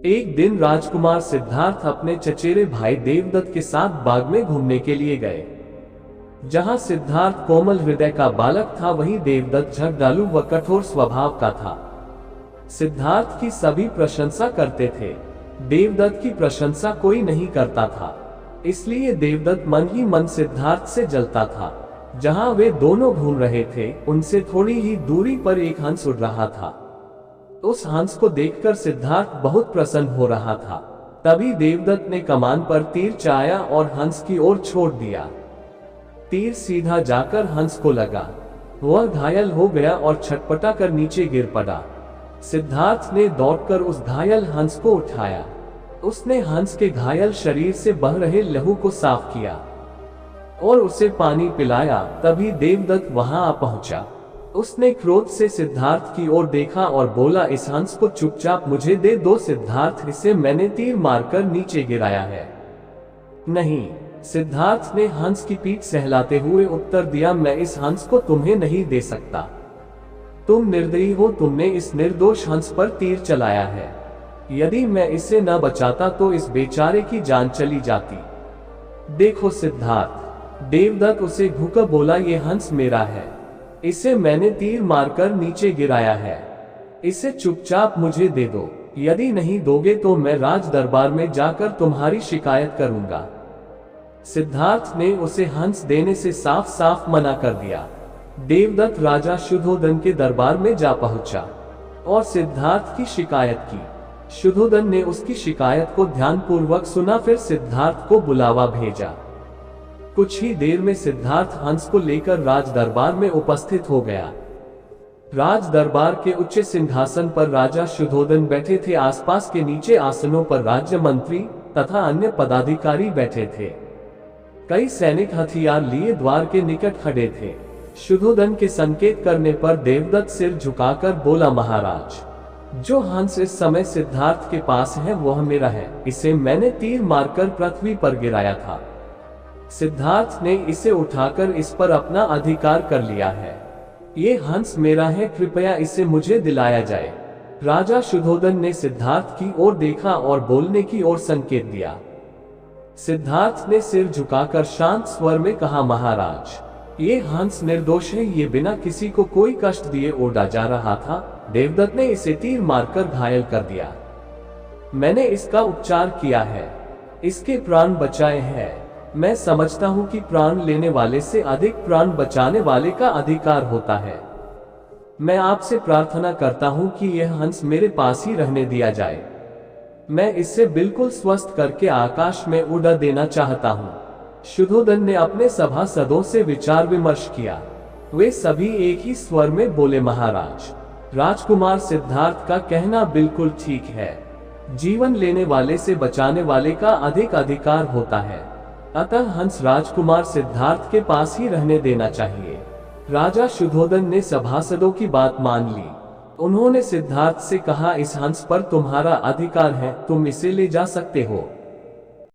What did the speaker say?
एक दिन राजकुमार सिद्धार्थ अपने चचेरे भाई देवदत्त के साथ बाग में घूमने के लिए गए। जहां सिद्धार्थ कोमल हृदय का बालक था, वहीं देवदत्त झगड़ालू व कठोर स्वभाव का था। सिद्धार्थ की सभी प्रशंसा करते थे, देवदत्त की प्रशंसा कोई नहीं करता था। इसलिए देवदत्त मन ही मन सिद्धार्थ से जलता था। जहां वे दोनों घूम रहे थे, उनसे थोड़ी ही दूरी पर एक हंस उड़ रहा था। उस हंस को देखकर सिद्धार्थ बहुत प्रसन्न हो रहा था। तभी देवदत्त ने कमान पर तीर चलाया और हंस की ओर छोड़ दिया। तीर सीधा जाकर हंस को लगा। वह घायल हो गया और छटपटा कर नीचे गिर पड़ा। सिद्धार्थ ने दौड़कर उस घायल हंस को उठाया। उसने हंस के घायल शरीर से बह रहे लहू को साफ किया और उसे पानी पिलाया। तभी देवदत्त वहां आ पहुंचा। उसने क्रोध से सिद्धार्थ की ओर देखा और बोला, इस हंस को चुपचाप मुझे दे दो सिद्धार्थ, इसे मैंने तीर मारकर नीचे गिराया है। नहीं, सिद्धार्थ ने हंस की पीठ सहलाते हुए उत्तर दिया, मैं इस हंस को तुम्हें नहीं दे सकता। तुम निर्दयी हो, तुमने इस निर्दोष हंस पर तीर चलाया है। यदि मैं इसे न बचाता तो इस बेचारे की जान चली जाती। देखो सिद्धार्थ, देवदत्त उसे घुकर बोला, ये हंस मेरा है, इसे मैंने तीर मारकर नीचे गिराया है। इसे चुपचाप मुझे दे दो, यदि नहीं दोगे तो मैं राज दरबार में जाकर तुम्हारी शिकायत करूंगा। सिद्धार्थ ने उसे हंस देने से साफ साफ मना कर दिया। देवदत्त राजा शुद्धोधन के दरबार में जा पहुंचा और सिद्धार्थ की शिकायत की। शुद्धोधन ने उसकी शिकायत को ध्यानपूर्वक सुना, फिर सिद्धार्थ को बुलावा भेजा। कुछ ही देर में सिद्धार्थ हंस को लेकर राज दरबार में उपस्थित हो गया। राज दरबार के उच्च सिंहासन पर राजा शुद्धोधन बैठे थे। आसपास के नीचे आसनों पर राज्य मंत्री तथा अन्य पदाधिकारी बैठे थे। कई सैनिक हथियार लिए द्वार के निकट खड़े थे। शुद्धोधन के संकेत करने पर देवदत्त सिर झुकाकर बोला, महाराज, जो हंस इस समय सिद्धार्थ के पास है वह मेरा है। इसे मैंने तीर मारकर पृथ्वी पर गिराया था। सिद्धार्थ ने इसे उठाकर इस पर अपना अधिकार कर लिया है। ये हंस मेरा है, कृपया इसे मुझे दिलाया जाए। राजा शुद्धोधन ने सिद्धार्थ की ओर देखा और बोलने की ओर संकेत दिया। सिद्धार्थ ने सिर झुकाकर शांत स्वर में कहा, महाराज, ये हंस निर्दोष है, ये बिना किसी को कोई कष्ट दिए उड़ा जा रहा था। देवदत्त ने इसे तीर मारकर घायल कर दिया। मैंने इसका उपचार किया है, इसके प्राण बचाए हैं। मैं समझता हूं कि प्राण लेने वाले से अधिक प्राण बचाने वाले का अधिकार होता है। मैं आपसे प्रार्थना करता हूं कि यह हंस मेरे पास ही रहने दिया जाए। मैं इसे बिल्कुल स्वस्थ करके आकाश में उड़ा देना चाहता हूं। शुद्धोधन ने अपने सभासदों से विचार विमर्श किया। वे सभी एक ही स्वर में बोले, महाराज, राजकुमार सिद्धार्थ का कहना बिल्कुल ठीक है। जीवन लेने वाले से बचाने वाले का अधिक अधिकार होता है। अतः हंस राजकुमार सिद्धार्थ के पास ही रहने देना चाहिए। राजा शुद्धोधन ने सभासदों की बात मान ली। उन्होंने सिद्धार्थ से कहा, इस हंस पर तुम्हारा अधिकार है, तुम इसे ले जा सकते हो।